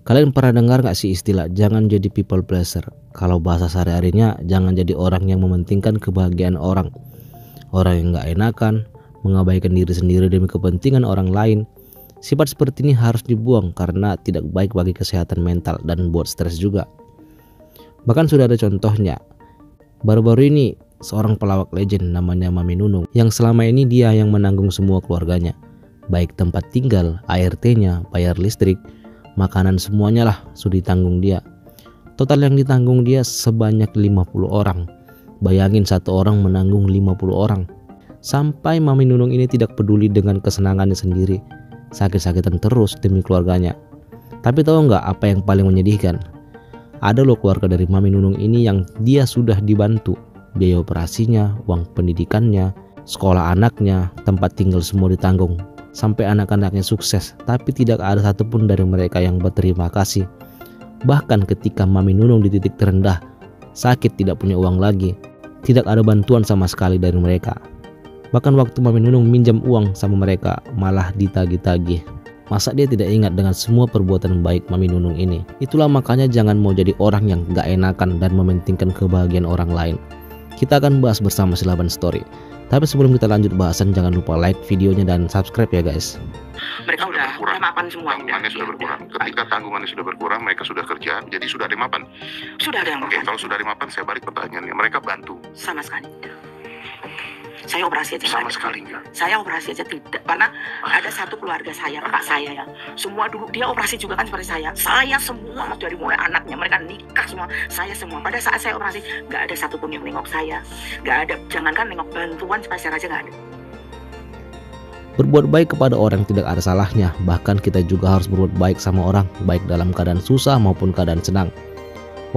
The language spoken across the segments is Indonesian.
Kalian pernah dengar gak sih istilah jangan jadi people pleaser? Kalau bahasa sehari-harinya, jangan jadi orang yang mementingkan kebahagiaan orang. Orang yang gak enakan, mengabaikan diri sendiri demi kepentingan orang lain. Sifat seperti ini harus dibuang karena tidak baik bagi kesehatan mental dan buat stres juga. Bahkan sudah ada contohnya. Baru-baru ini seorang pelawak legend namanya Mami Nunung, yang selama ini dia yang menanggung semua keluarganya. Baik tempat tinggal, ART-nya, bayar listrik, makanan, semuanya lah sudah ditanggung dia. Total yang ditanggung dia sebanyak 50 orang. Bayangin satu orang menanggung 50 orang. Sampai Mami Nunung ini tidak peduli dengan kesenangannya sendiri, sakit-sakitan terus demi keluarganya. Tapi tahu nggak apa yang paling menyedihkan? Ada loh keluarga dari Mami Nunung ini yang dia sudah dibantu. Biaya operasinya, uang pendidikannya, sekolah anaknya, tempat tinggal semua ditanggung. Sampai anak-anaknya sukses, tapi tidak ada satupun dari mereka yang berterima kasih. Bahkan ketika Mami Nunung di titik terendah, sakit tidak punya uang lagi, tidak ada bantuan sama sekali dari mereka. Bahkan waktu Mami Nunung minjam uang sama mereka, malah ditagih-tagih. Masa dia tidak ingat dengan semua perbuatan baik Mami Nunung ini? Itulah makanya jangan mau jadi orang yang gak enakan dan mementingkan kebahagiaan orang lain. Kita akan bahas bersama Silaban Story. Tapi sebelum kita lanjut bahasan, jangan lupa like videonya dan subscribe ya guys. Mereka udah mapan semua. Tanggungannya sudah berkurang. Ketika tanggungannya sudah berkurang, mereka sudah kerja, jadi sudah ada yang mapan. Sudah ada yang mapan. Oke, kalau sudah ada yang mapan, saya balik pertanyaannya. Mereka bantu? Sama sekali tidak. Saya operasi aja Sama sekali enggak. Saya operasi aja tidak. Karena ada satu keluarga saya, kakak saya ya, semua dulu dia operasi juga kan seperti saya. Saya semua dari mulai anaknya, mereka nikah semua, saya semua. Pada saat saya operasi, nggak ada satupun yang nengok saya, nggak ada. Jangankan nengok bantuan spesial aja nggak ada. Berbuat baik kepada orang tidak ada salahnya. Bahkan kita juga harus berbuat baik sama orang, baik dalam keadaan susah maupun keadaan senang.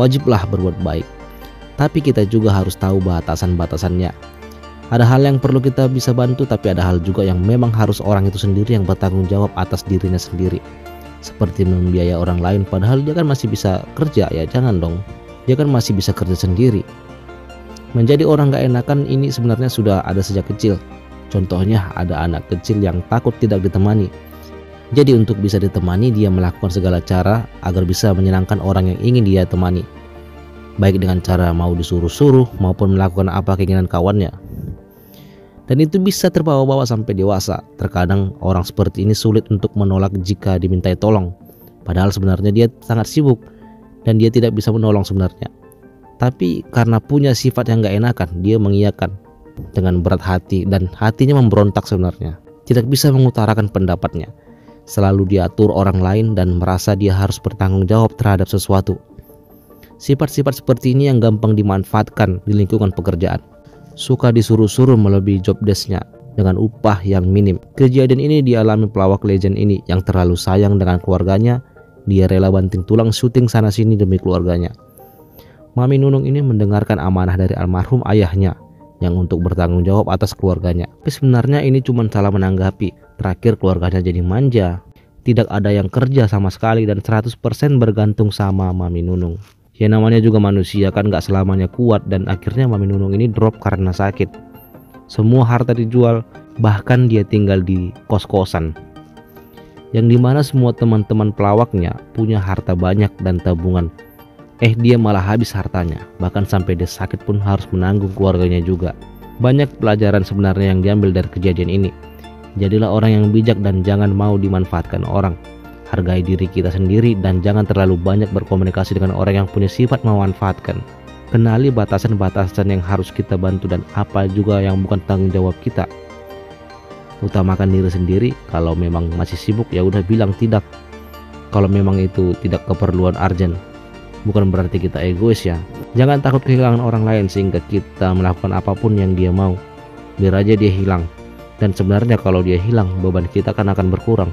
Wajiblah berbuat baik. Tapi kita juga harus tahu batasan-batasannya. Ada hal yang perlu kita bisa bantu, tapi ada hal juga yang memang harus orang itu sendiri yang bertanggung jawab atas dirinya sendiri. Seperti membiayai orang lain, padahal dia kan masih bisa kerja, ya jangan dong. Dia kan masih bisa kerja sendiri. Menjadi orang gak enakan ini sebenarnya sudah ada sejak kecil. Contohnya ada anak kecil yang takut tidak ditemani. Jadi untuk bisa ditemani, dia melakukan segala cara agar bisa menyenangkan orang yang ingin dia temani. Baik dengan cara mau disuruh-suruh maupun melakukan apa keinginan kawannya. Dan itu bisa terbawa-bawa sampai dewasa. Terkadang orang seperti ini sulit untuk menolak jika dimintai tolong. Padahal sebenarnya dia sangat sibuk dan dia tidak bisa menolong sebenarnya. Tapi karena punya sifat yang gak enakan, dia mengiyakan dengan berat hati dan hatinya memberontak sebenarnya. Tidak bisa mengutarakan pendapatnya. Selalu diatur orang lain dan merasa dia harus bertanggung jawab terhadap sesuatu. Sifat-sifat seperti ini yang gampang dimanfaatkan di lingkungan pekerjaan. Suka disuruh-suruh melebihi job desk-nya dengan upah yang minim. Kejadian ini dialami pelawak legend ini yang terlalu sayang dengan keluarganya. Dia rela banting tulang syuting sana sini demi keluarganya. Mami Nunung ini mendengarkan amanah dari almarhum ayahnya yang untuk bertanggung jawab atas keluarganya. Tapi sebenarnya ini cuma salah menanggapi. Terakhir keluarganya jadi manja. Tidak ada yang kerja sama sekali dan 100% bergantung sama Mami Nunung. Ya namanya juga manusia kan gak selamanya kuat, dan akhirnya Mami Nunung ini drop karena sakit. Semua harta dijual, bahkan dia tinggal di kos-kosan. Yang dimana semua teman-teman pelawaknya punya harta banyak dan tabungan. Dia malah habis hartanya, bahkan sampai dia sakit pun harus menanggung keluarganya juga. Banyak pelajaran sebenarnya yang diambil dari kejadian ini. Jadilah orang yang bijak dan jangan mau dimanfaatkan orang. Hargai diri kita sendiri dan jangan terlalu banyak berkomunikasi dengan orang yang punya sifat memanfaatkan. Kenali batasan-batasan yang harus kita bantu dan apa juga yang bukan tanggung jawab kita. Utamakan diri sendiri. Kalau memang masih sibuk ya udah bilang tidak. Kalau memang itu tidak keperluan urgent, bukan berarti kita egois ya. Jangan takut kehilangan orang lain sehingga kita melakukan apapun yang dia mau. Biar aja dia hilang. Dan sebenarnya kalau dia hilang, beban kita kan akan berkurang.